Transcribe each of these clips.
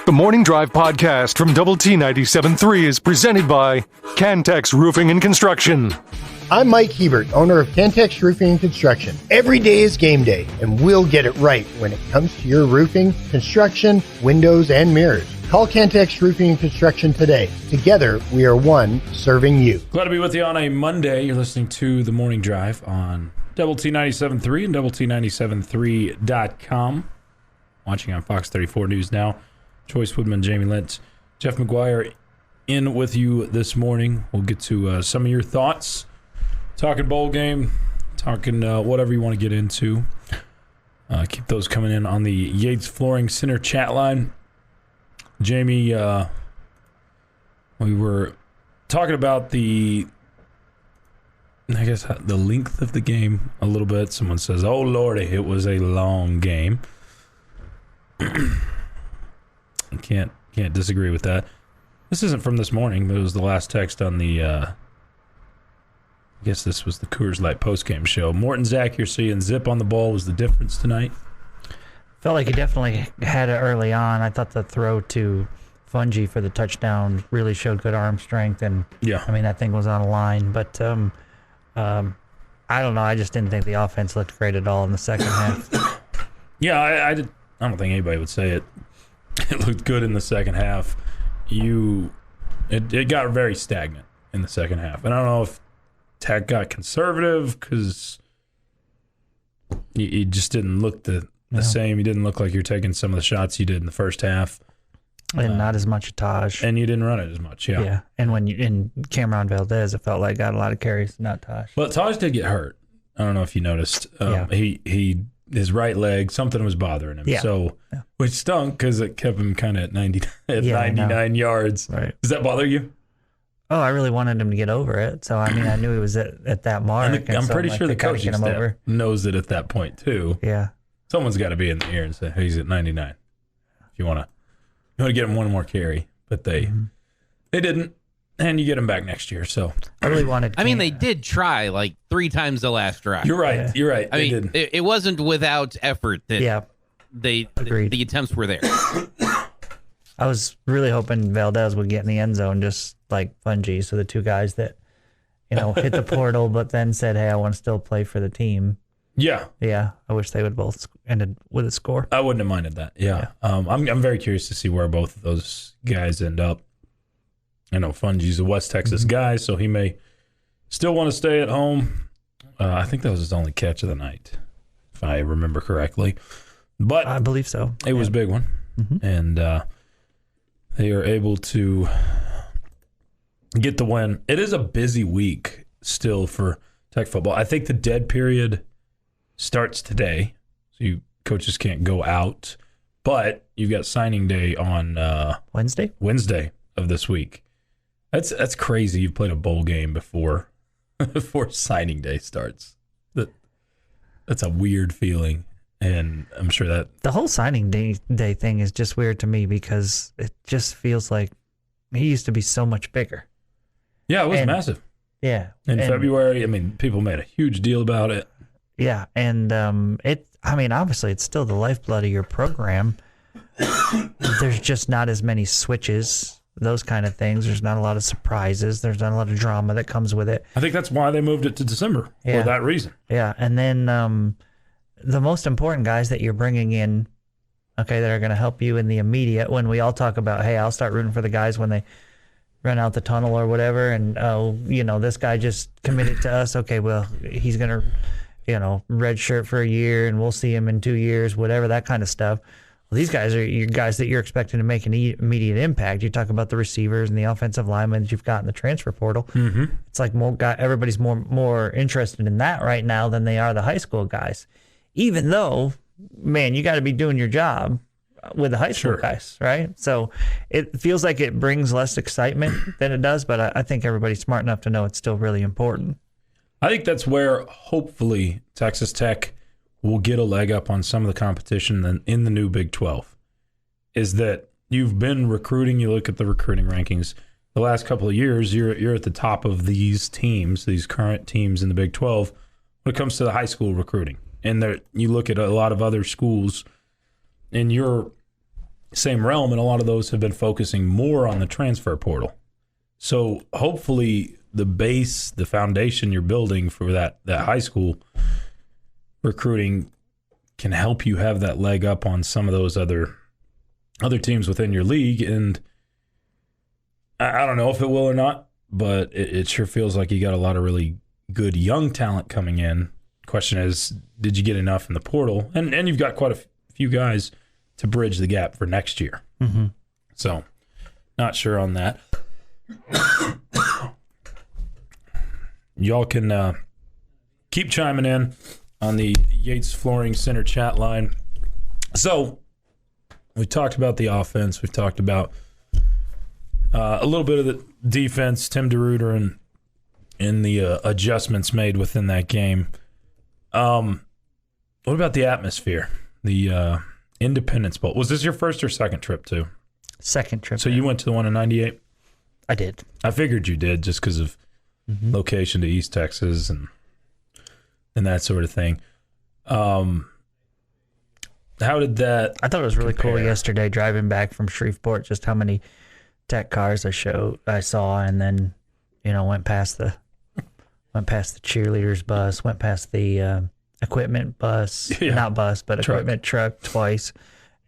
The Morning Drive podcast from Double T 97.3 is presented by Cantex Roofing and Construction. I'm Mike Hebert, owner of Cantex Roofing and Construction. Every day is game day, and we'll get it right when it comes to your roofing, construction, windows, and mirrors. Call Cantex Roofing and Construction today. Together, we are one serving you. Glad to be with you on a Monday. You're listening to The Morning Drive on Double T 97.3 and Double T 97.3.com. Watching on Fox 34 News Now. Chois Woodman, Jamie Lent, Jeff McGuire in with you this morning. We'll get to some of your thoughts. Talking bowl game, talking whatever you want to get into. Keep those coming in on the Yates Flooring Center chat line. Jamie, we were talking about the length of the game a little bit. Someone says, "Oh Lordy, it was a long game." I can't disagree with that. This isn't from this morning, but it was the last text on the I guess this was the Coors Light postgame show. Morton's accuracy and zip on the ball was the difference tonight. Felt like he definitely had it early on. I thought the throw to Fungi for the touchdown really showed good arm strength, and yeah, I mean that thing was on a line. But I don't know. I just didn't think the offense looked great at all in the second half. Yeah, I don't think anybody would say it. It looked good in the second half. It got very stagnant in the second half, and I don't know if Tech got conservative because you just didn't look the same. You didn't look like you're taking some of the shots you did in the first half. And not as much Taj. And you didn't run it as much, yeah. Yeah, and when in Cameron Valdez, it felt like got a lot of carries, not Taj. But Taj did get hurt. I don't know if you noticed. He his right leg, something was bothering him. Yeah. So, which stunk because it kept him kind of at 99 yards. Right. Does that bother you? Oh, I really wanted him to get over it. So, I mean, I knew he was at that mark. I'm pretty sure the coaching staff knows it at that point, too. Yeah. Someone's got to be in the ear and say, hey, he's at 99. If you want to get him one more carry. But they didn't. And you get him back next year. So I really wanted. I mean, they did try like 3 times the last drive. You're right. Yeah. You're right. I mean, it wasn't without effort that the attempts were there. I was really hoping Valdez would get in the end zone, just like Fungi. So the two guys that hit the portal, but then said, "Hey, I want to still play for the team." Yeah. Yeah. I wish they would both ended with a score. I wouldn't have minded that. Yeah. I'm very curious to see where both of those guys end up. I know Fungi's a West Texas guy, so he may still want to stay at home. I think that was his only catch of the night, if I remember correctly. But I believe so. It was a big one. Mm-hmm. And they are able to get the win. It is a busy week still for Tech football. I think the dead period starts today, so coaches can't go out. But you've got signing day on Wednesday of this week. That's crazy. You've played a bowl game before signing day starts. That's a weird feeling, and I'm sure that the whole signing day thing is just weird to me because it just feels like he used to be so much bigger. Yeah, it was massive. Yeah, in February, I mean, people made a huge deal about it. Yeah, and obviously, it's still the lifeblood of your program. There's just not as many switches. Those kind of things. There's not a lot of surprises. There's not a lot of drama that comes with it. I think that's why they moved it to December for that reason. Yeah, and then the most important guys that you're bringing in, that are going to help you in the immediate. When we all talk about, hey, I'll start rooting for the guys when they run out the tunnel or whatever, and this guy just committed to us. Okay, well, he's going to, red shirt for a year, and we'll see him in 2 years, whatever, that kind of stuff. Well, these guys are your guys that you're expecting to make an immediate impact. You talk about the receivers and the offensive linemen that you've got in the transfer portal. Mm-hmm. It's like everybody's more interested in that right now than they are the high school guys. Even though, man, you got to be doing your job with the high school guys, right? So it feels like it brings less excitement than it does, but I think everybody's smart enough to know it's still really important. I think that's where hopefully Texas Tech will get a leg up on some of the competition in the new Big 12, is that you've been recruiting. You look at the recruiting rankings. The last couple of years, you're at the top of these teams, these current teams in the Big 12 when it comes to the high school recruiting. And you look at a lot of other schools, and you're same realm, and a lot of those have been focusing more on the transfer portal. So hopefully the base, the foundation you're building for that high school recruiting can help you have that leg up on some of those other teams within your league. And I don't know if it will or not, but it sure feels like you got a lot of really good young talent coming in. Question is, did you get enough in the portal? And you've got quite a few guys to bridge the gap for next year. Mm-hmm. So not sure on that. Y'all can keep chiming in on the Yates Flooring Center chat line. So we talked about the offense. We've talked about a little bit of the defense, Tim DeRuyter, and the adjustments made within that game. What about the atmosphere? The Independence Bowl. Was this your first or second trip too? Second trip. So you went to the one in 98? I did. I figured you did just because of location to East Texas and that sort of thing. How did that I thought it was really compare? cool yesterday driving back from Shreveport, just how many tech cars I saw, and then, went past the cheerleaders bus, went past the equipment bus, not bus, but equipment truck twice.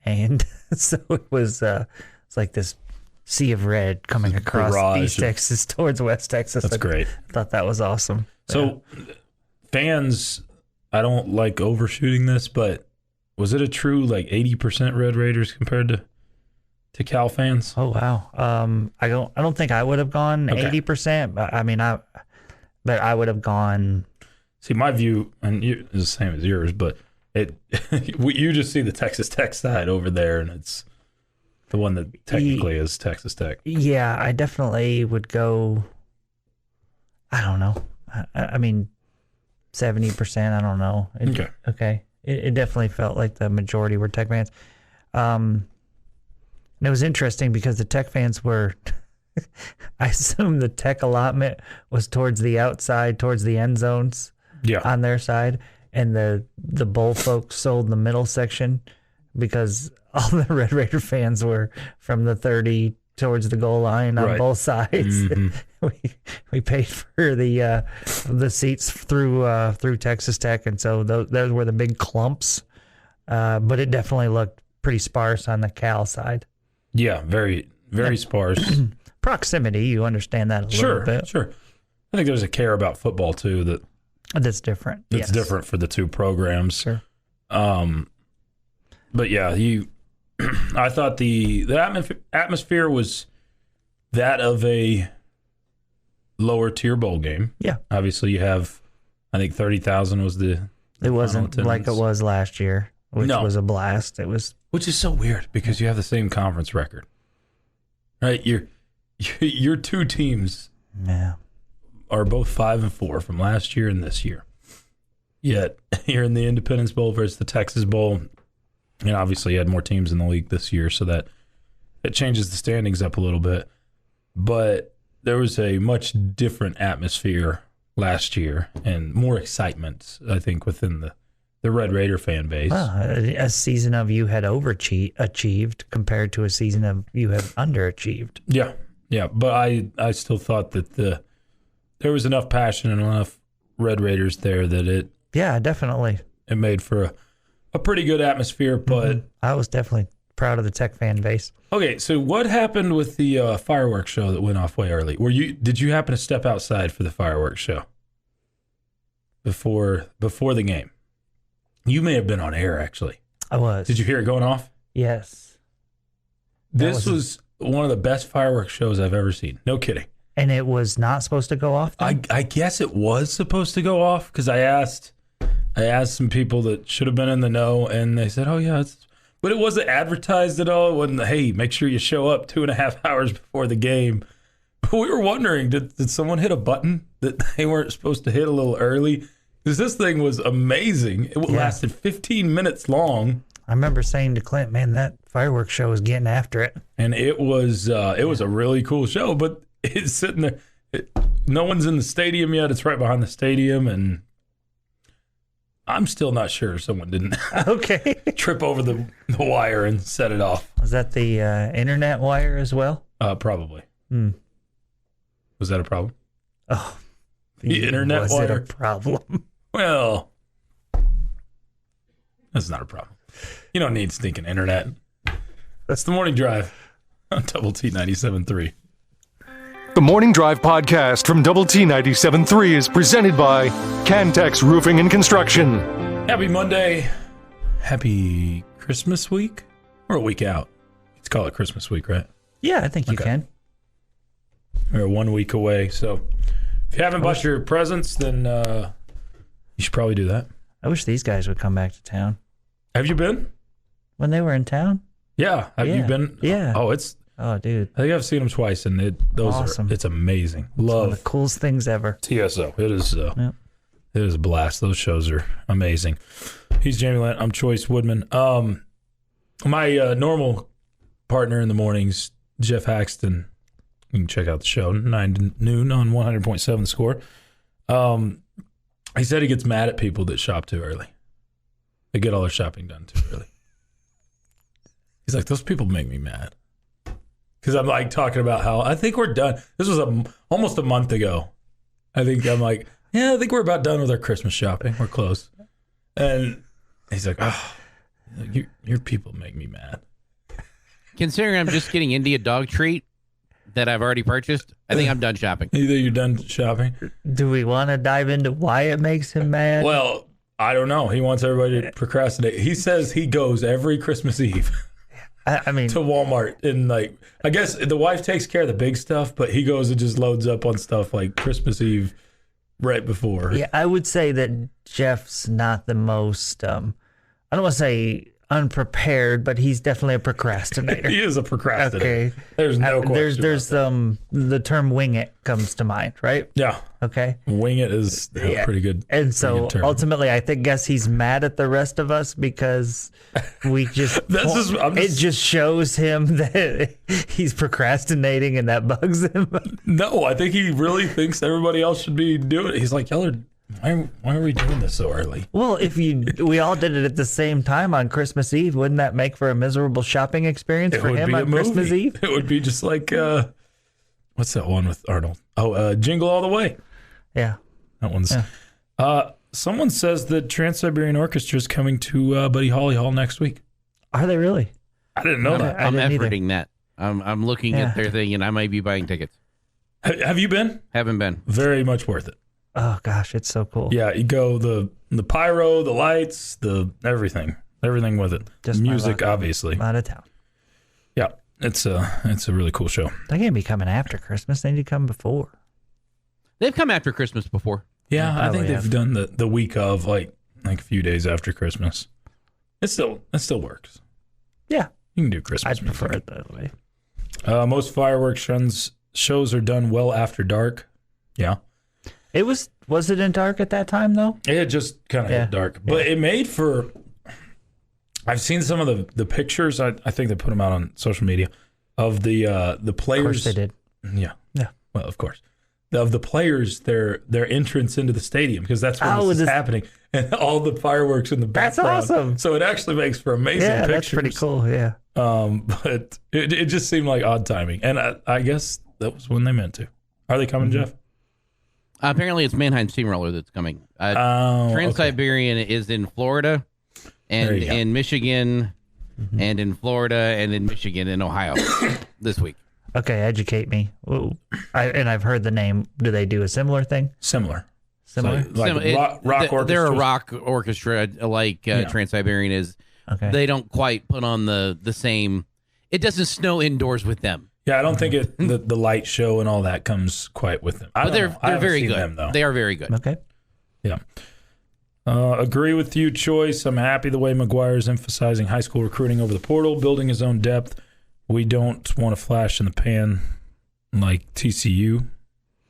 And so it was, it's like this sea of red coming across East Texas towards West Texas. That's great. I thought that was awesome. So fans, I don't like overshooting this, but was it a true 80% Red Raiders compared to Cal fans? Oh wow. I don't think I would have gone 80%, but but I would have gone. See, my view is the same as yours, but you just see the Texas Tech side over there, and it's the one that technically is Texas Tech. Yeah, I definitely would go. I don't know. 70%. I don't know. Okay. It definitely felt like the majority were Tech fans. And it was interesting because the Tech fans were. I assume the Tech allotment was towards the outside, towards the end zones. Yeah. On their side, and the Bowl folks sold the middle section because all the Red Raider fans were from the 30 towards the goal line on both sides. Mm-hmm. we paid for the seats through Texas Tech, and so those were the big clumps. But it definitely looked pretty sparse on the Cal side. Yeah, very very sparse. Proximity, you understand that a little bit. Sure. I think there's a care about football too that's different. It's different for the two programs. Sure. But yeah, I thought the atmosphere was that of a lower tier bowl game. Yeah. Obviously, you have, I think 30,000 was the it wasn't like it was last year, which was a blast. Which is so weird because you have the same conference record, right? Your two teams. Yeah. Are both 5-4 from last year and this year. Yet you're in the Independence Bowl versus the Texas Bowl, and obviously you had more teams in the league this year, so that it changes the standings up a little bit. But there was a much different atmosphere last year and more excitement, I think, within the Red Raider fan base. Well, a season of you had overachieved compared to a season of you have underachieved. Yeah, but I still thought that there was enough passion and enough Red Raiders there that it definitely made for a pretty good atmosphere. But I was definitely proud of the Tech fan base. Okay, so what happened with the fireworks show that went off way early? Did you happen to step outside for the fireworks show before the game? You may have been on air actually. I was. Did you hear it going off? Yes. This was one of the best fireworks shows I've ever seen. No kidding. And it was not supposed to go off? I guess it was supposed to go off because I asked some people that should have been in the know, and they said, oh, yeah. But it wasn't advertised at all. It wasn't, hey, make sure you show up 2.5 hours before the game. But we were wondering, did someone hit a button that they weren't supposed to hit a little early? Because this thing was amazing. It lasted 15 minutes long. I remember saying to Clint, man, that fireworks show is getting after it. And it was a really cool show, but it's sitting there. No one's in the stadium yet. It's right behind the stadium, and I'm still not sure someone didn't Okay. trip over the wire and set it off. Was that the internet wire as well? Probably. Hmm. Was that a problem? Oh, The internet was wire? it a problem? Well, that's not a problem. You don't need stinking internet. That's the morning drive on Double T 97.3. The Morning Drive podcast from Double T 97.3 is presented by Cantex Roofing and Construction. Happy Monday. Happy Christmas week. We're a week out. Let's call it Christmas week, right? Yeah, I think you can. We're 1 week away. So if you haven't bought your presents, then you should probably do that. I wish these guys would come back to town. Have you been? When they were in town? Yeah. Have you been? Yeah. Oh, dude. I think I've seen them twice, and it's amazing. One of the coolest things ever. TSO. It is. It is a blast. Those shows are amazing. He's Jamie Lent. I'm Chois Woodman. My normal partner in the mornings, Jeff Haxton. You can check out the show 9 to noon on 100.7 Score. He said he gets mad at people that shop too early. They get all their shopping done too early. He's like, those people make me mad. Because I'm like talking about how I think we're done. This was almost a month ago. I'm like, yeah, I think we're about done with our Christmas shopping. We're close. And he's like, oh, your people make me mad. Considering I'm just getting India dog treat that I've already purchased, I think I'm done shopping. Either you're done shopping. Do we want to dive into why it makes him mad? Well, I don't know. He wants everybody to procrastinate. He says he goes every Christmas Eve. I mean, to Walmart, and like, I guess the wife takes care of the big stuff, but he goes and just loads up on stuff like Christmas Eve right before. Yeah, I would say that Jeff's not the most, I don't want to say unprepared, but he's definitely a procrastinator. He is a procrastinator. Okay. There's no question. There's the term wing it comes to mind, right? Yeah. Okay. Wing it is pretty good. And so ultimately, I guess he's mad at the rest of us because we just, it just shows him that he's procrastinating and that bugs him. No, I think he really thinks everybody else should be doing it. He's like, y'all are, why are we doing this so early? Well, if we all did it at the same time on Christmas Eve, wouldn't that make for a miserable shopping experience for him on Christmas Eve? It would be just like, what's that one with Arnold? Oh, Jingle All the Way. Yeah. That one's. Yeah. Someone says that Trans-Siberian Orchestra is coming to Buddy Holly Hall next week. Are they really? I didn't know that. I'm efforting that. I'm looking at their thing, and I might be buying tickets. Have you been? Haven't been. Very much worth it. Oh gosh, it's so cool. Yeah, you go the pyro, the lights, the everything with it. Just music, obviously. Out of town. Yeah, it's a really cool show. They can't be coming after Christmas. They need to come before. They've come after Christmas before. Yeah, I think they've done the week of like a few days after Christmas. It still works. Yeah, you can do Christmas. I'd prefer it that way. Most fireworks shows are done well after dark. Yeah. It was it in dark at that time though? It had just kind of hit dark, but it made for. I've seen some of the pictures. I think they put them out on social media of the players. Of course they did. Yeah. Yeah. Well, of course, of the players, their entrance into the stadium, because that's when this is happening, and all the fireworks in the background. That's awesome. So it actually makes for amazing pictures. That's pretty cool. Yeah. But it just seemed like odd timing, and I guess that was when they meant to. Are they coming, Jeff? Apparently, it's Mannheim Steamroller that's coming. Trans-Siberian is in Florida, and in Michigan, and in Florida, and in Michigan, and Ohio this week. Okay, educate me. I've heard the name. Do they do a similar thing? Similar. So, rock orchestra. They're a rock orchestra like Trans-Siberian is. Okay. They don't quite put on the same. It doesn't snow indoors with them. Yeah, I don't think the light show and all that comes quite with them. But they're very good. Them, though. They are very good. Okay. Yeah. Agree with you, Choice. I'm happy the way McGuire is emphasizing high school recruiting over the portal, building his own depth. We don't want to flash in the pan like TCU.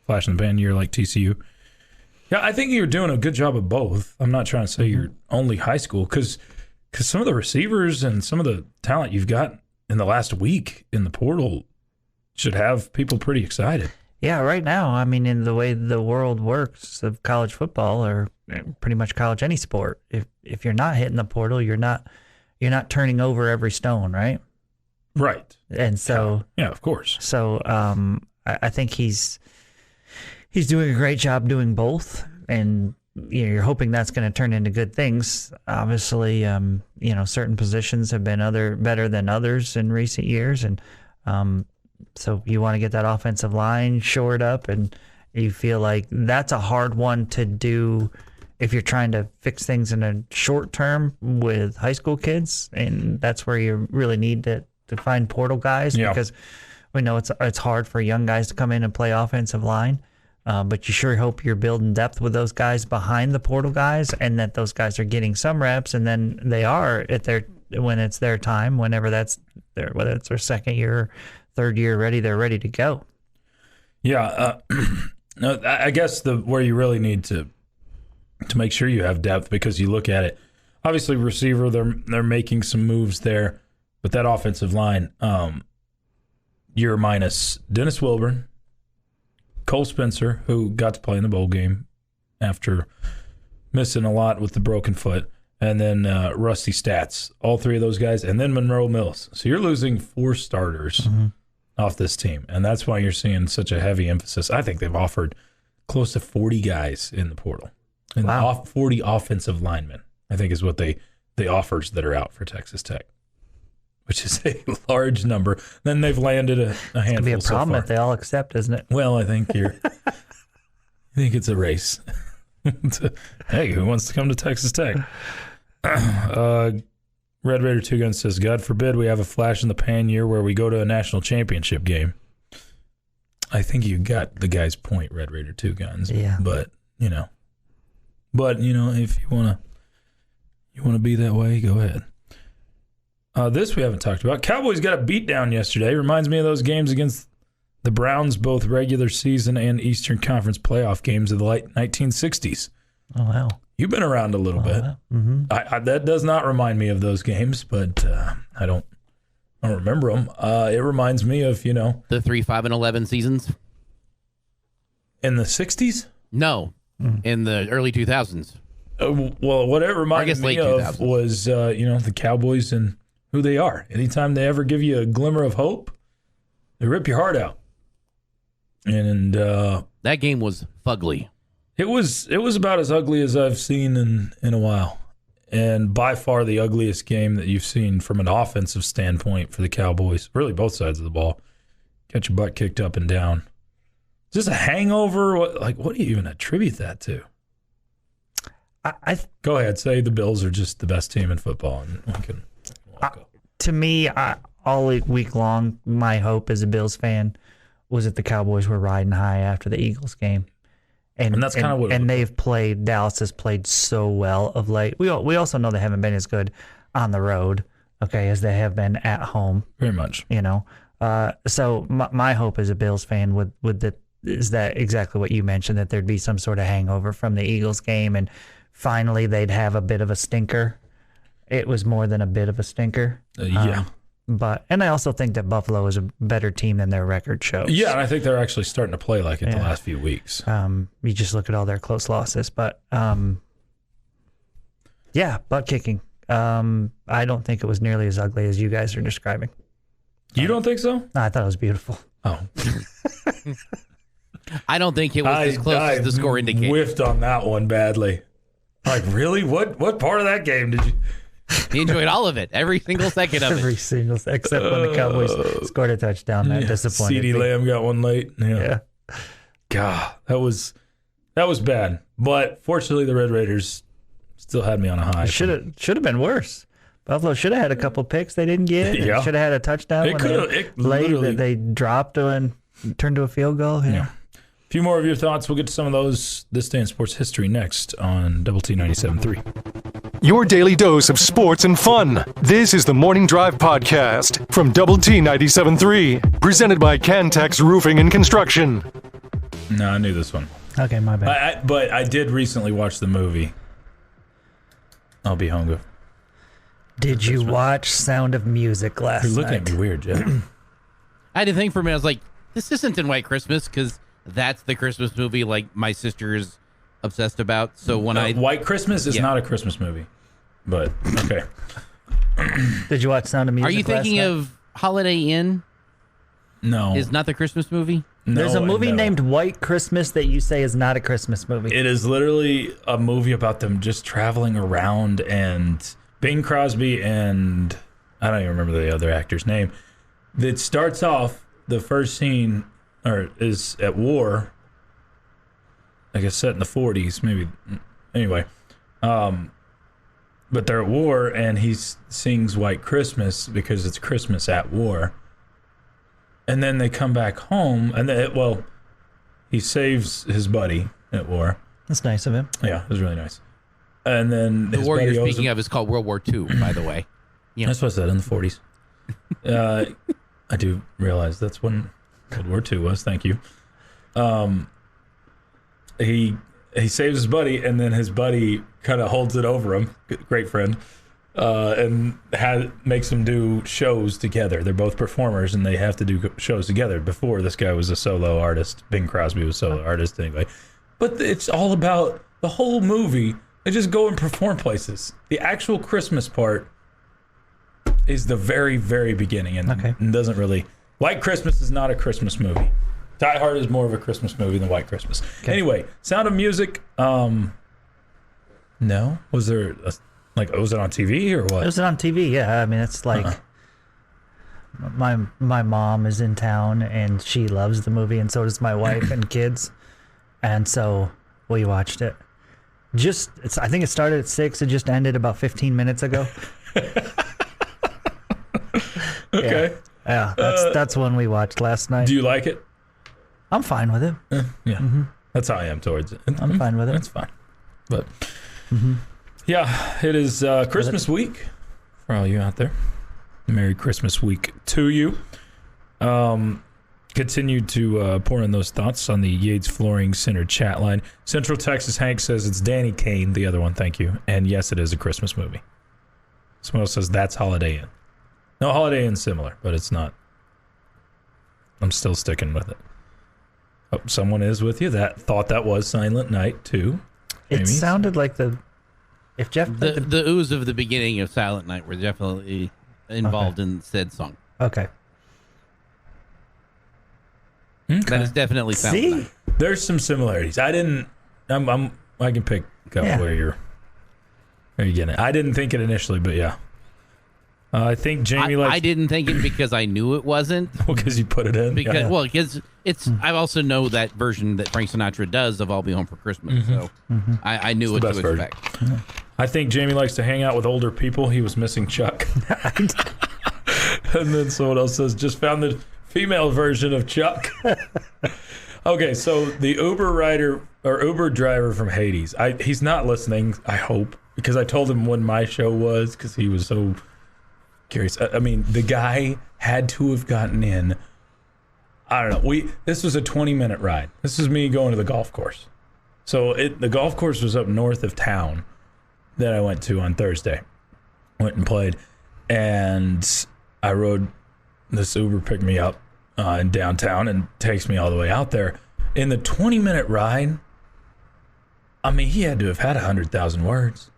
Flash in the pan year like TCU. Yeah, I think you're doing a good job of both. I'm not trying to say you're only high school because some of the receivers and some of the talent you've got in the last week in the portal should have people pretty excited. Yeah, right now, I mean, in the way the world works of college football or pretty much college any sport, if you're not hitting the portal, you're not turning over every stone, right? Right. And so, yeah, of course. So, I think he's doing a great job doing both, and you're hoping that's going to turn into good things. Obviously, certain positions have been better than others in recent years, and so you want to get that offensive line shored up, and you feel like that's a hard one to do if you're trying to fix things in a short term with high school kids, and that's where you really need to find portal guys, because we know it's hard for young guys to come in and play offensive line, but you sure hope you're building depth with those guys behind the portal guys, and that those guys are getting some reps, and then they are when it's their time, whenever that's whether it's their second year, third year they're ready to go. Yeah, no, I guess where you really need to make sure you have depth, because you look at it, obviously receiver, they're making some moves there, but that offensive line, you're minus Dennis Wilburn, Cole Spencer, who got to play in the bowl game after missing a lot with the broken foot, and then Rusty Stats, all three of those guys, and then Monroe Mills. So you're losing 4 starters off this team, and that's why you're seeing such a heavy emphasis. I think they've offered close to 40 guys in the portal, and 40 offensive linemen, I think, is what the offers that are out for Texas Tech, which is a large number. Then they've landed a handful. It's gonna be a problem if they all accept, isn't it? Well, I think I think it's a race. Hey, who wants to come to Texas Tech? Red Raider 2 Gun says, God forbid we have a flash in the pan year where we go to a national championship game. I think you got the guy's point, Red Raider 2 Guns. Yeah. But if you want to be that way, go ahead. This we haven't talked about. Cowboys got a beatdown yesterday. Reminds me of those games against the Browns, both regular season and Eastern Conference playoff games of the late 1960s. Oh, wow. You've been around a little bit. Mm-hmm. That does not remind me of those games, but I don't remember them. It reminds me of, the 3-5-11 seasons. In the 60s? No, in the early 2000s. Well, what it reminded me of was, the Cowboys and who they are. Anytime they ever give you a glimmer of hope, they rip your heart out. And that game was fugly. It was about as ugly as I've seen in a while, and by far the ugliest game that you've seen from an offensive standpoint for the Cowboys. Really, both sides of the ball. Get your butt kicked up and down. Is this a hangover? What do you even attribute that to? Go ahead, say the Bills are just the best team in football, and we can walk up. To me, all week long, my hope as a Bills fan was that the Cowboys were riding high after the Eagles game. And that's kind of what Dallas has played so well of late. We also know they haven't been as good on the road, okay, as they have been at home. Very much. So my hope as a Bills fan is that exactly what you mentioned, that there'd be some sort of hangover from the Eagles game, and finally they'd have a bit of a stinker. It was more than a bit of a stinker. Yeah. And I also think that Buffalo is a better team than their record shows. Yeah, and I think they're actually starting to play like it the last few weeks. You just look at all their close losses. But, butt kicking. I don't think it was nearly as ugly as you guys are describing. You don't think so? No, I thought it was beautiful. Oh. I don't think it was as close as the score indicated. I whiffed on that one badly. Like, really? What part of that game did you... He enjoyed all of it, every single second of it. Every single, except when the Cowboys scored a touchdown. That disappointed me. CeeDee Lamb got one late. Yeah. God, that was bad. But fortunately, the Red Raiders still had me on a high. Should have been worse. Buffalo should have had a couple picks they didn't get. Yeah. Should have had a touchdown that they dropped and turned to a field goal. Yeah. A few more of your thoughts. We'll get to some of those this day in sports history next on Double T 97.3. Your daily dose of sports and fun. This is the Morning Drive Podcast from Double T 97.3, presented by Cantex Roofing and Construction. No, I knew this one. Okay, my bad. But I did recently watch the movie. I'll be hungry. Did you watch Sound of Music last night? You're looking at me weird, Jeff. I had to think for a minute. I was like, this isn't in White Christmas, because that's the Christmas movie like my sister is obsessed about. So when White Christmas is not a Christmas movie, but okay. Did you watch Sound of Music? Are you thinking of Holiday Inn? No. Is not the Christmas movie? No, There's a movie named White Christmas that you say is not a Christmas movie. It is literally a movie about them just traveling around, and Bing Crosby and I don't even remember the other actor's name. It starts off, the first scene is at war. I guess set in the 40s, maybe. Anyway, but they're at war, and he sings White Christmas because it's Christmas at war. And then they come back home, and he saves his buddy at war. That's nice of him. Yeah, it was really nice. And then the war you're speaking of is called World War II, by the way. Yeah. That's what I said, in the 40s. I do realize that's when World War II was. Thank you. He saves his buddy, and then his buddy kind of holds it over him. Great friend. And makes them do shows together. They're both performers, and they have to do shows together. Before, this guy was a solo artist. Bing Crosby was a solo artist anyway. But it's all about the whole movie. They just go and perform places. The actual Christmas part is the very, very beginning, and doesn't really... White Christmas is not a Christmas movie. Die Hard is more of a Christmas movie than White Christmas. Okay. Anyway, Sound of Music, no? Was there... was it on TV or what? It was on TV, yeah. I mean, it's like my mom is in town, and she loves the movie, and so does my wife and kids. And so we watched it. I think it started at 6. It just ended about 15 minutes ago. Okay. Yeah, that's one we watched last night. Do you like it? I'm fine with it. Yeah. Mm-hmm. That's how I am towards it. I'm fine with it. It's fine. But... Yeah, it is Christmas week for all you out there. Merry Christmas week to you. Continue to pour in those thoughts on the Yates Flooring Center chat line. Central Texas Hank says it's Danny Kane, the other one, thank you. And yes, it is a Christmas movie. Someone else says that's Holiday Inn. No, Holiday Inn's similar, but it's not. I'm still sticking with it. Oh, someone is with you. That thought that was Silent Night, too. It sounded like if Jeff the oohs of the beginning of Silent Night were definitely involved in said song. Okay. That is definitely Silent Night. There's some similarities. I can pick up where you're getting it. I didn't think it initially, but yeah. I think Jamie likes... I didn't think it because I knew it wasn't. Well, because you put it in. Because it's. I also know that version that Frank Sinatra does of "I'll Be Home for Christmas," so I knew what to expect. I think Jamie likes to hang out with older people. He was missing Chuck. And then someone else says, just found the female version of Chuck. Okay, so the Uber rider or Uber driver from Hades. He's not listening, I hope, because I told him when my show was, because he was so curious. I mean, the guy had to have gotten in. I don't know. This was a 20-minute ride. This is me going to the golf course. So the golf course was up north of town that I went to on Thursday. Went and played, and I rode this Uber, picked me up in downtown and takes me all the way out there. In the 20-minute ride, I mean, he had to have had 100,000 words.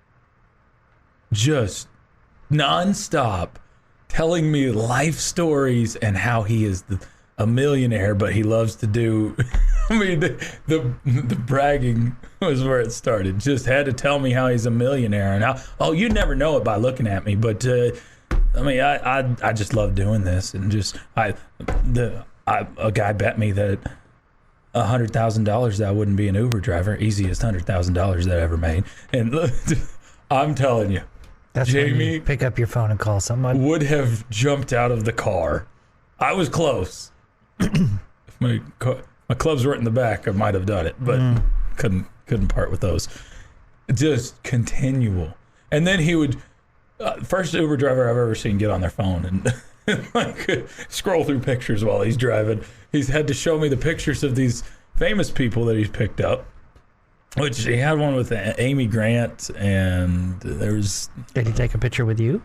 Just nonstop telling me life stories and how he is a millionaire, but he loves to do... I mean, the bragging was where it started. Just had to tell me how he's a millionaire. And you'd never know it by looking at me, but... I mean, I just love doing this, and just a guy bet me that $100,000 that I wouldn't be an Uber driver. Easiest $100,000 that I ever made, and look, I'm telling you, that's Jamie, when you pick up your phone and call someone. Would have jumped out of the car. I was close. If my clubs weren't in the back, I might have done it, but couldn't part with those. Just continual, and then he would. First Uber driver I've ever seen get on their phone and like scroll through pictures while he's driving. He's had to show me the pictures of these famous people that he's picked up, which he had one with Amy Grant, and there's... Did he take a picture with you?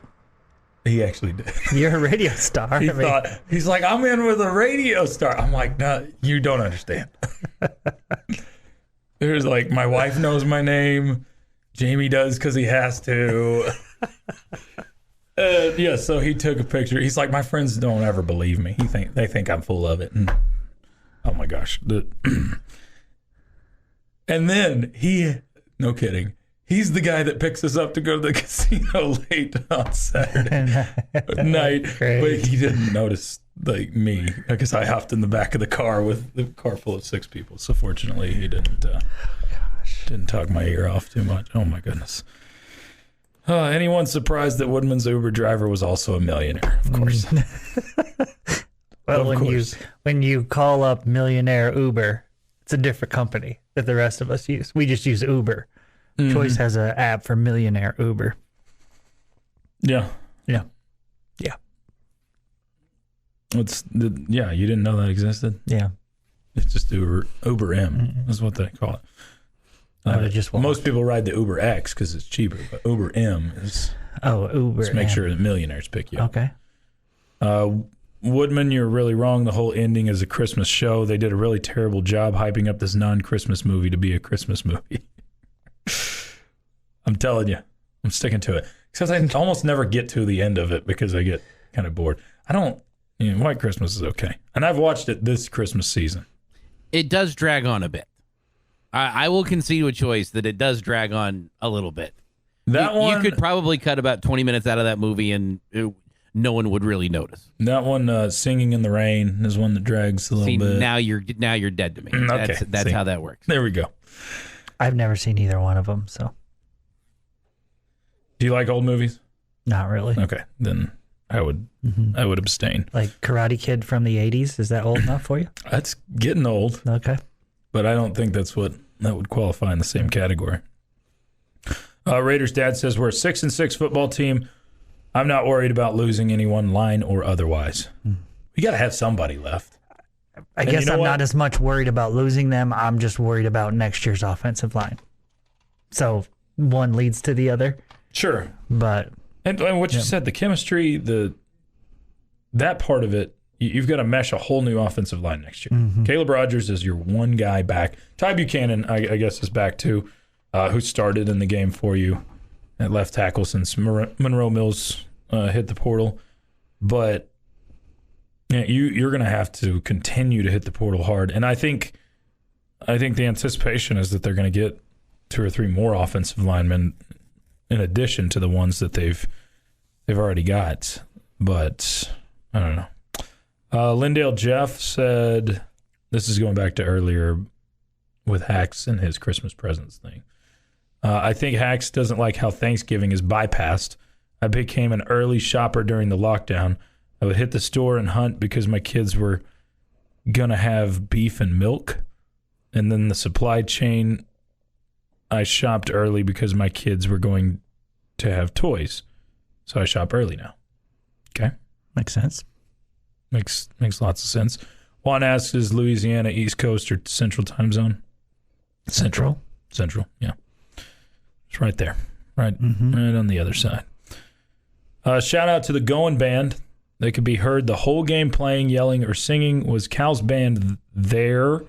He actually did. You're a radio star. He's like, I'm in with a radio star. I'm like, no, you don't understand. There's like, my wife knows my name. Jamie does because he has to. Yeah, so he took a picture. He's like, my friends don't ever believe me. They think I'm full of it. And, oh my gosh. And then no kidding, he's the guy that picks us up to go to the casino late on Saturday night. But he didn't notice like me because I hopped in the back of the car with the car full of 6 people. So fortunately, he didn't talk my ear off too much. Oh my goodness. Anyone surprised that Woodman's Uber driver was also a millionaire? Of course. Well, when you call up Millionaire Uber, it's a different company that the rest of us use. We just use Uber. Mm-hmm. Choice has an app for Millionaire Uber. Yeah. Yeah. You didn't know that existed? Yeah. It's just Uber M. Mm-hmm. That's what they call it. Most people ride the Uber X because it's cheaper, but Uber M is. Oh, Uber. Just make sure that millionaires pick you up. Okay. Woodman, you're really wrong. The whole ending is a Christmas show. They did a really terrible job hyping up this non-Christmas movie to be a Christmas movie. I'm telling you, I'm sticking to it. Because I almost never get to the end of it because I get kind of bored. White Christmas is okay. And I've watched it this Christmas season. It does drag on a bit. I will concede with Choice that it does drag on a little bit. You could probably cut about 20 minutes out of that movie and no one would really notice. That one, Singing in the Rain, is one that drags a little bit. Now you're dead to me. Okay, that's how that works. There we go. I've never seen either one of them, so. Do you like old movies? Not really. Okay, then I would abstain. Like Karate Kid from the 80s, is that old enough for you? That's getting old. Okay. But I don't think that would qualify in the same category. Raiders' dad says, we're a 6-6 football team. I'm not worried about losing anyone, line or otherwise. We got to have somebody left. I guess I'm not as much worried about losing them. I'm just worried about next year's offensive line. So one leads to the other. Sure. But and what you said, the chemistry, that part of it, you've got to mesh a whole new offensive line next year. Mm-hmm. Caleb Rogers is your one guy back. Ty Buchanan, I guess, is back too, who started in the game for you at left tackle since Monroe Mills hit the portal. But you're going to have to continue to hit the portal hard. And I think the anticipation is that they're going to get 2 or 3 more offensive linemen in addition to the ones that they've already got. But I don't know. Lindale Jeff said, this is going back to earlier with Hacks and his Christmas presents thing. I think Hacks doesn't like how Thanksgiving is bypassed. I became an early shopper during the lockdown. I would hit the store and hunt because my kids were going to have beef and milk. And then the supply chain, I shopped early because my kids were going to have toys. So I shop early now. Okay. Makes sense. Makes lots of sense. Juan asks, is Louisiana East Coast or Central time zone? Central, yeah. It's right there. Right on the other side. Shout out to the Going Band. They could be heard the whole game playing, yelling, or singing. Was Cal's band there,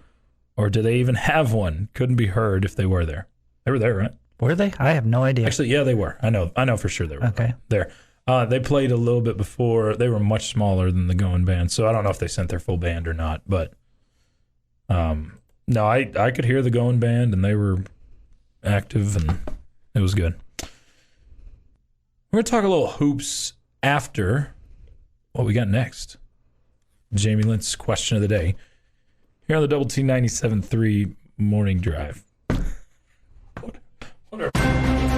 or do they even have one? Couldn't be heard if they were there. They were there, right? Were they? I have no idea. Actually, yeah, they were. I know for sure they were. Okay. There. They played a little bit before. They were much smaller than the Going Band, so I don't know if they sent their full band or not. But no, I could hear the Going Band, and they were active, and it was good. We're going to talk a little hoops after what we got next. Jamie Lent's question of the day here on the Double T 97.3 Morning Drive.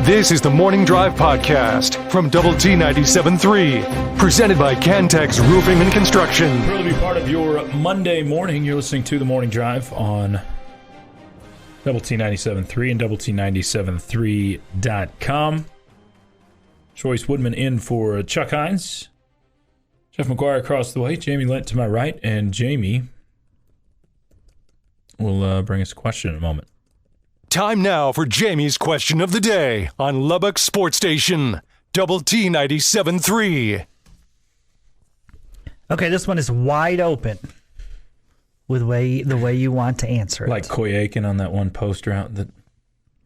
This is the Morning Drive Podcast from Double T 97.3, presented by Cantex Roofing and Construction. Thrilled to be part of your Monday morning. You're listening to the Morning Drive on Double T 97.3 and Double T 97.3.com. Chois Woodman in for Chuck Heinz. Jeff McGuire across the way. Jamie Lent to my right. And Jamie will bring us a question in a moment. Time now for Jamie's question of the day on Lubbock Sports Station, Double T 97.3. Okay, this one is wide open. with the way you want to answer it. Like Coy Aiken on that one post route that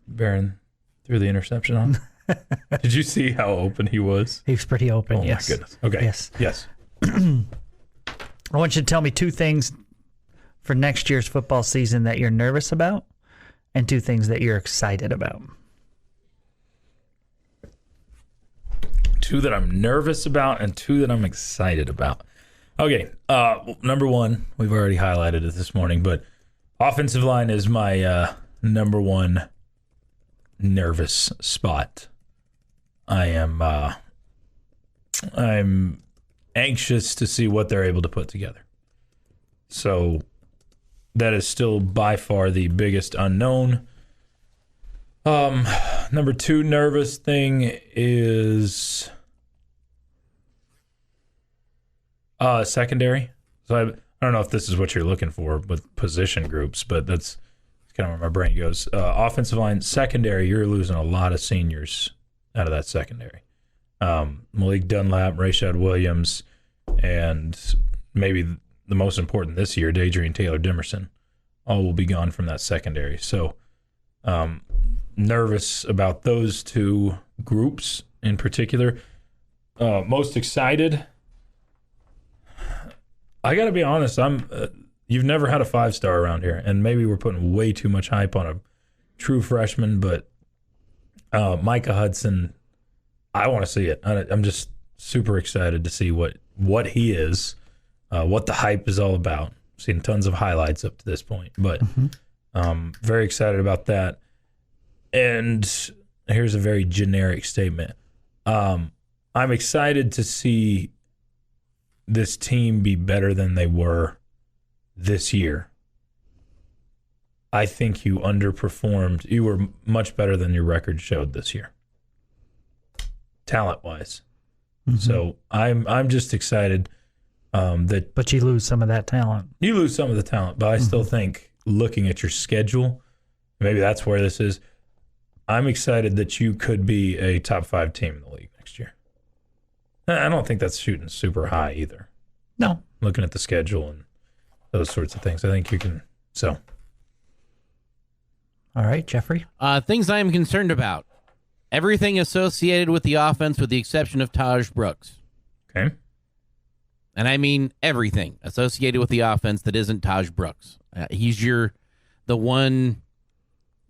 Barron threw the interception on. Did you see how open he was? He was pretty open, yes. Oh, my goodness. Okay. Yes. I want you to tell me 2 things for next year's football season that you're nervous about and 2 things that you're excited about. 2 that I'm nervous about and 2 that I'm excited about. Okay. Number 1, we've already highlighted it this morning, but offensive line is my number 1 nervous spot. I'm anxious to see what they're able to put together. So that is still by far the biggest unknown. Number 2 nervous thing is secondary. So I don't know if this is what you're looking for with position groups, but that's kind of where my brain goes. Offensive line, secondary, you're losing a lot of seniors out of that secondary. Malik Dunlap, Rashad Williams, and maybe the most important this year, Dadrian Taylor-Dimerson, all will be gone from that secondary. So nervous about those 2 groups in particular. Most excited, I got to be honest, you've never had a 5-star around here, and maybe we're putting way too much hype on a true freshman, but Micah Hudson, I want to see it. I'm just super excited to see what he is, what the hype is all about. Seen tons of highlights up to this point, but very excited about that. And here's a very generic statement. I'm excited to see this team be better than they were this year. I think you underperformed. You were much better than your record showed this year, talent-wise. So I'm just excited that. But you lose some of that talent. You lose some of the talent, but I still think looking at your schedule, maybe that's where this is. I'm excited that you could be a top 5 team in the league next year. I don't think that's shooting super high either. No. Looking at the schedule and those sorts of things, I think you can. So. All right, Jeffrey. Things I am concerned about. Everything associated with the offense with the exception of Taj Brooks. Okay. And I mean everything associated with the offense that isn't Taj Brooks. He's the one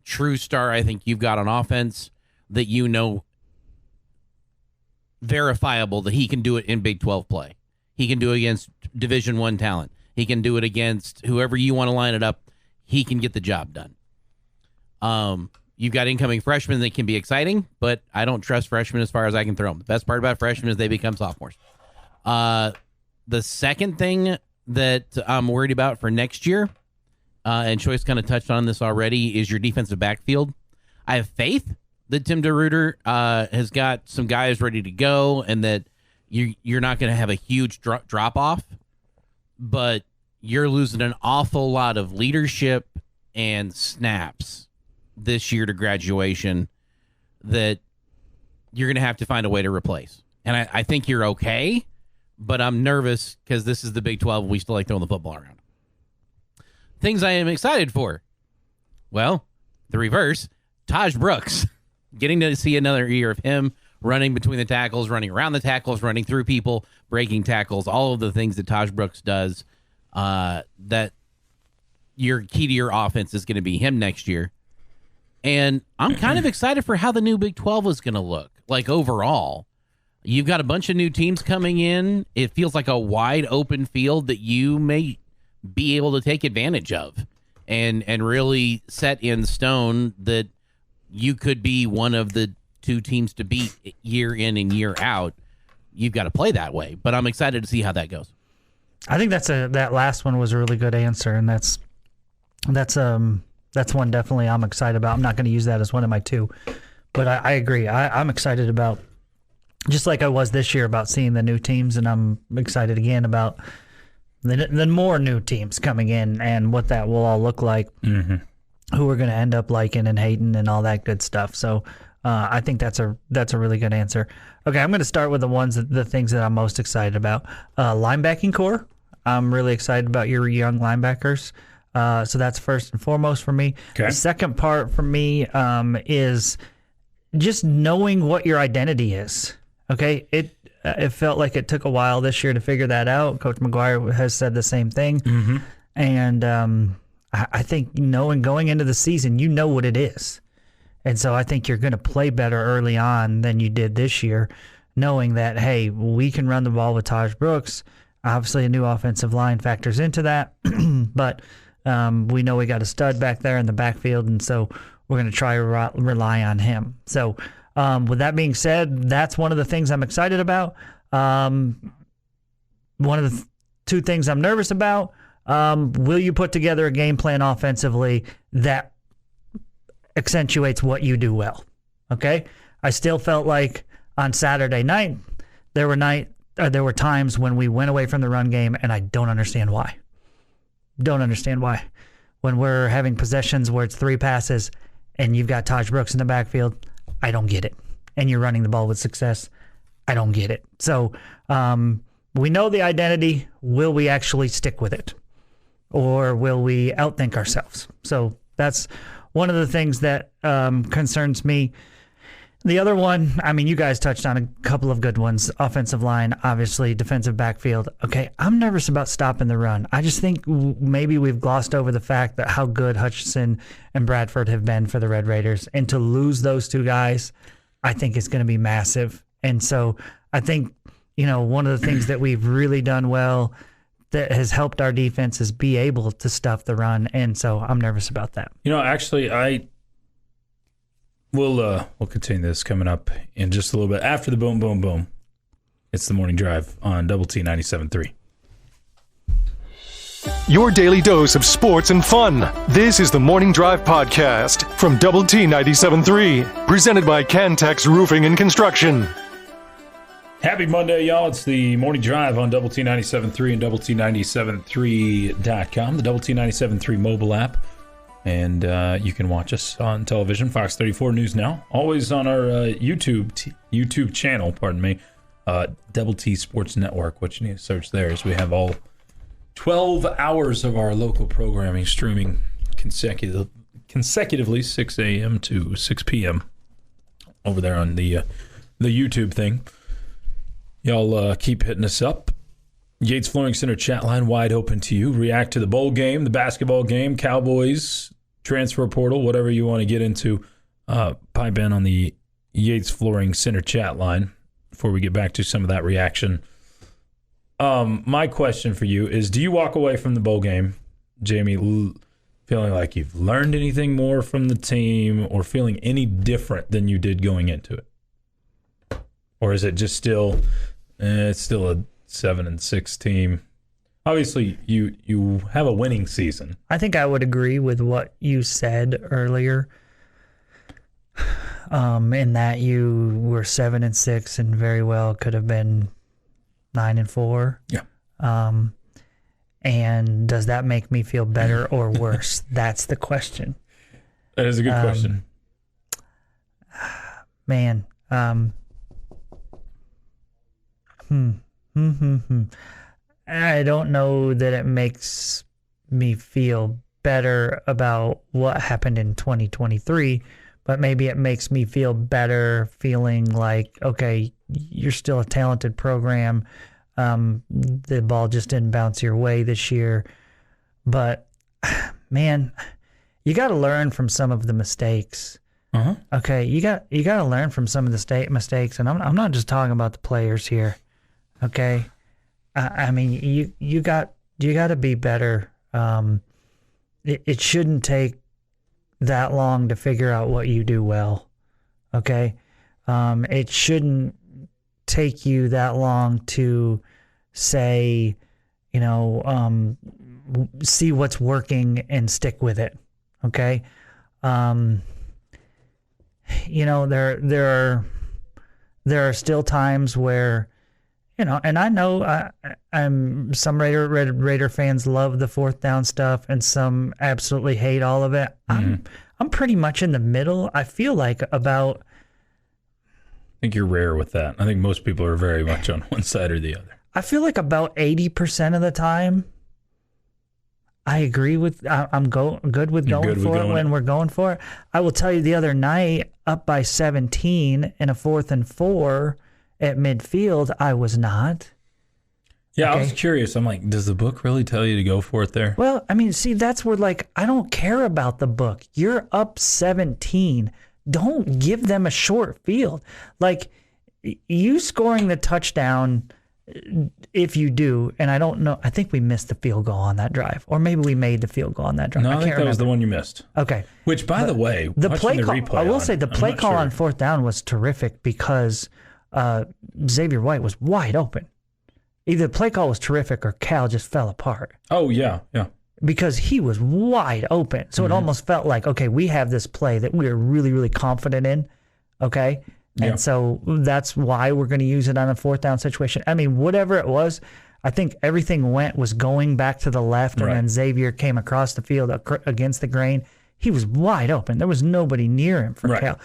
true star I think you've got on offense that you know verifiable that he can do it in Big 12 play. He can do it against Division I talent. He can do it against whoever you want to line it up. He can get the job done. You've got incoming freshmen that can be exciting, but I don't trust freshmen as far as I can throw them. The best part about freshmen is they become sophomores. The second thing that I'm worried about for next year, and Choice kind of touched on this already, is your defensive backfield. I have faith that Tim DeRuyter has got some guys ready to go and that you're not going to have a huge drop-off, but you're losing an awful lot of leadership and snaps this year to graduation that you're going to have to find a way to replace. And I think you're okay, but I'm nervous because this is the Big 12 and we still like throwing the football around. Things I am excited for. Well, the reverse, Taj Brooks. Getting to see another year of him running between the tackles, running around the tackles, running through people, breaking tackles, all of the things that Taj Brooks does, that your key to your offense is going to be him next year. And I'm kind of excited for how the new Big 12 is going to look, like overall. You've got a bunch of new teams coming in. It feels like a wide open field that you may be able to take advantage of and really set in stone that you could be one of the 2 teams to beat year in and year out. You've got to play that way, but I'm excited to see how that goes. I think that last one was a really good answer, and that's one definitely I'm excited about. I'm not going to use that as one of my 2, but I agree. I'm excited about, just like I was this year, about seeing the new teams, and I'm excited again about the more new teams coming in and what that will all look like, who we're going to end up liking and hating and all that good stuff. So I think that's a really good answer. Okay, I'm going to start with the things that I'm most excited about. Linebacking core. I'm really excited about your young linebackers. So that's first and foremost for me. Okay. The second part for me is just knowing what your identity is. Okay, it felt like it took a while this year to figure that out. Coach McGuire has said the same thing, and I think going into the season, you know what it is, and so I think you're going to play better early on than you did this year, knowing that hey, we can run the ball with Taj Brooks. Obviously, a new offensive line factors into that, but we know we got a stud back there in the backfield, and so we're going to try to rely on him. So with that being said, that's one of the things I'm excited about. One of the two things I'm nervous about, will you put together a game plan offensively that accentuates what you do well? Okay? I still felt like on Saturday night, there were times when we went away from the run game, and I don't understand why. Don't understand why. When we're having possessions where it's 3 passes and you've got Taj Brooks in the backfield, I don't get it. And you're running the ball with success, I don't get it. So we know the identity. Will we actually stick with it? Or will we outthink ourselves? So that's one of the things that concerns me. The other one, I mean, you guys touched on a couple of good ones. Offensive line, obviously, defensive backfield. Okay, I'm nervous about stopping the run. I just think maybe we've glossed over the fact that how good Hutchinson and Bradford have been for the Red Raiders. And to lose those two guys, I think it's going to be massive. And so I think, one of the things that we've really done well that has helped our defense is be able to stuff the run. And so I'm nervous about that. Actually, We'll continue this coming up in just a little bit. After the boom, boom, boom, it's the Morning Drive on Double T 97.3. Your daily dose of sports and fun. This is the Morning Drive podcast from Double T 97.3, presented by Cantex Roofing and Construction. Happy Monday, y'all. It's the Morning Drive on Double T 97.3 and Double T 97.3.com, the Double T 97.3 mobile app. And you can watch us on television, Fox 34 News Now. Always on our YouTube channel, Double T Sports Network. What you need to search there is we have all 12 hours of our local programming streaming consecutively 6 a.m. to 6 p.m. over there on the YouTube thing. Y'all keep hitting us up. Yates Flooring Center chat line wide open to you. React to the bowl game, the basketball game, Cowboys, transfer portal, whatever you want to get into. Pipe in on the Yates Flooring Center chat line before we get back to some of that reaction. My question for you is, do you walk away from the bowl game, Jamie, feeling like you've learned anything more from the team or feeling any different than you did going into it? Or is it just still it's still a 7-6 team? Obviously, you have a winning season. I think I would agree with what you said earlier, in that you were 7-6 and very well could have been 9-4. Yeah. And does that make me feel better or worse? That's the question. That is a good question. Man. I don't know that it makes me feel better about what happened in 2023, but maybe it makes me feel better feeling like, okay, you're still a talented program. The ball just didn't bounce your way this year. But, man, you got to learn from some of the mistakes. Uh-huh. Okay, you got to learn from some of the mistakes, and I'm not just talking about the players here. Okay, I mean you got to be better. It shouldn't take that long to figure out what you do well. Okay, it shouldn't take you that long to say, see what's working and stick with it. Okay, there are still times where. And I know I'm some Raider fans love the fourth down stuff, and some absolutely hate all of it. I'm pretty much in the middle. I feel like I think you're rare with that. I think most people are very much on one side or the other. I feel like about 80% of the time, I agree with. I'm good with going for it when we're going for it. I will tell you, the other night, up by 17 in a 4th and 4 at midfield, I was not. Yeah, okay. I was curious. I'm like, does the book really tell you to go for it there? Well, I mean, see, that's where, like, I don't care about the book. You're up 17. Don't give them a short field. Like, you scoring the touchdown, if you do, and I don't know, I think we missed the field goal on that drive, or maybe we made the field goal on that drive. No, I think that was the one you missed. Okay. Which, by the way, the play call, replay I will say the play call on 4th down was terrific because Xavier White was wide open. Either the play call was terrific or Cal just fell apart. Oh, yeah. Because he was wide open. So it almost felt like, okay, we have this play that we are really, really confident in, okay? And so that's why we're going to use it on a 4th down situation. I mean, whatever it was, I think everything was going back to the left, and then Xavier came across the field against the grain. He was wide open. There was nobody near him for Cal.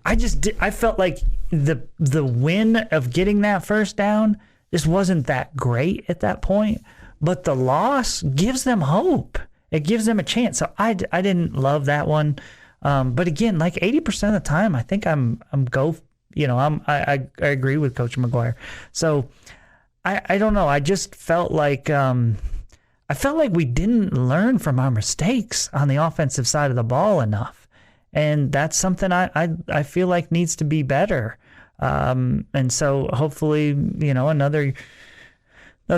I felt like the win of getting that 1st down just wasn't that great at that point, but the loss gives them hope. It gives them a chance. So I didn't love that one. But again, like 80% of the time, I think I agree with Coach McGuire. So I don't know. I just felt like we didn't learn from our mistakes on the offensive side of the ball enough, and that's something I feel like needs to be better. And so hopefully, another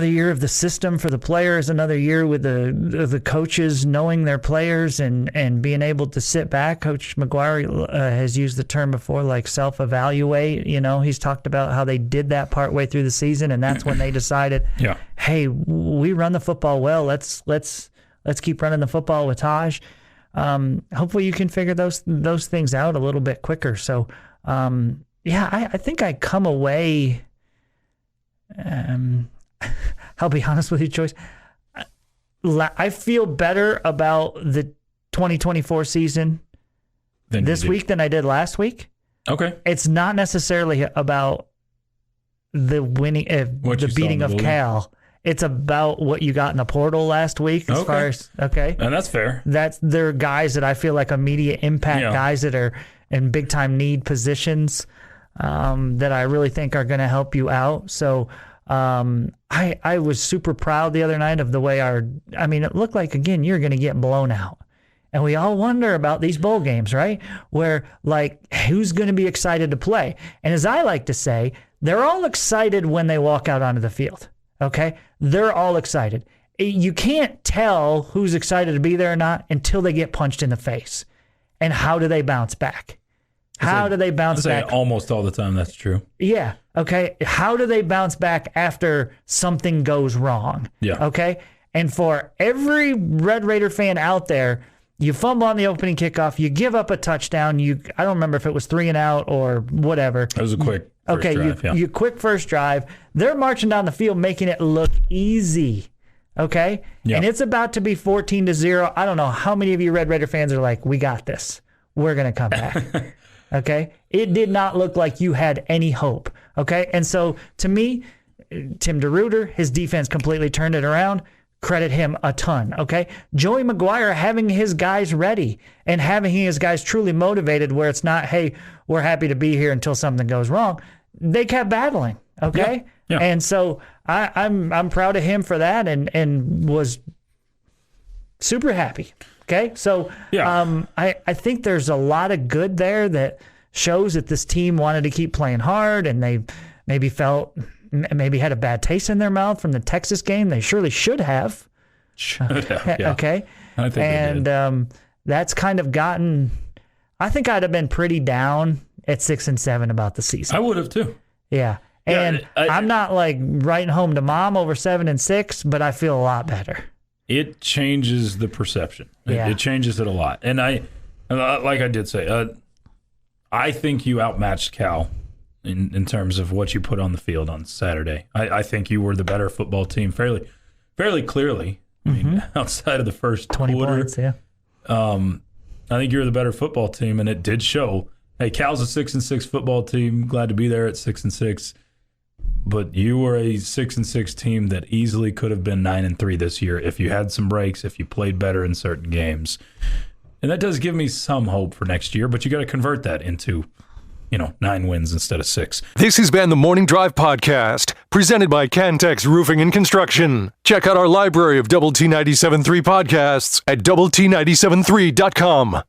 year of the system for the players, another year with the coaches knowing their players and being able to sit back. Coach McGuire has used the term before, like self-evaluate. He's talked about how they did that partway through the season, and that's when they decided, hey, we run the football well. Let's keep running the football with Taj. Hopefully you can figure those things out a little bit quicker. So, I think I come away. I'll be honest with you, Choice. I feel better about the 2024 season this week than I did last week. Okay. It's not necessarily about the winning, the beating of Cal. It's about what you got in the portal last week as far as, and that's fair. They're guys that I feel like immediate impact guys that are in big-time need positions that I really think are going to help you out. So I was super proud the other night of the way it looked like, again, you're going to get blown out. And we all wonder about these bowl games, right? Where, like, who's going to be excited to play? And as I like to say, they're all excited when they walk out onto the field, okay? They're all excited. You can't tell who's excited to be there or not until they get punched in the face. And how do they bounce back? How do they bounce back? Almost all the time, that's true. Yeah, okay. How do they bounce back after something goes wrong? Yeah. Okay? And for every Red Raider fan out there, you fumble on the opening kickoff, you give up a touchdown, I don't remember if it was 3 and out or whatever. It was a quick first drive, you quick first drive. They're marching down the field making it look easy. Okay? Yeah. And it's about to be 14-0. I don't know how many of you Red Raider fans are like, we got this. We're going to come back. Okay? It did not look like you had any hope. Okay? And so, to me, Tim DeRuyter, his defense completely turned it around. Credit him a ton. Okay? Joey McGuire having his guys ready and having his guys truly motivated where it's not, hey, we're happy to be here until something goes wrong. They kept battling. Okay? Yeah. And so, I'm proud of him for that and was super happy. Okay, so I think there's a lot of good there that shows that this team wanted to keep playing hard, and they maybe had a bad taste in their mouth from the Texas game. They surely should have. Yeah. Okay, I think they did. That's kind of gotten. I think I'd have been pretty down at 6-7 about the season. I would have too. Yeah, and I'm not like writing home to mom over 7-6, but I feel a lot better. It changes the perception. It changes it a lot. And like I did say, I think you outmatched Cal in terms of what you put on the field on Saturday. I think you were the better football team fairly clearly. I mean, outside of the first 20 quarter, points, yeah. I think you were the better football team, and it did show. Hey, Cal's a 6-6 football team. Glad to be there at 6-6. but you were a 6-6 team that easily could have been 9-3 this year if you had some breaks, if you played better in certain games. And that does give me some hope for next year, but you got to convert that into 9 wins instead of 6. This has been the Morning Drive Podcast, presented by Cantex Roofing and Construction. Check out our library of Double T 97.3 podcasts at doublet97.3.com.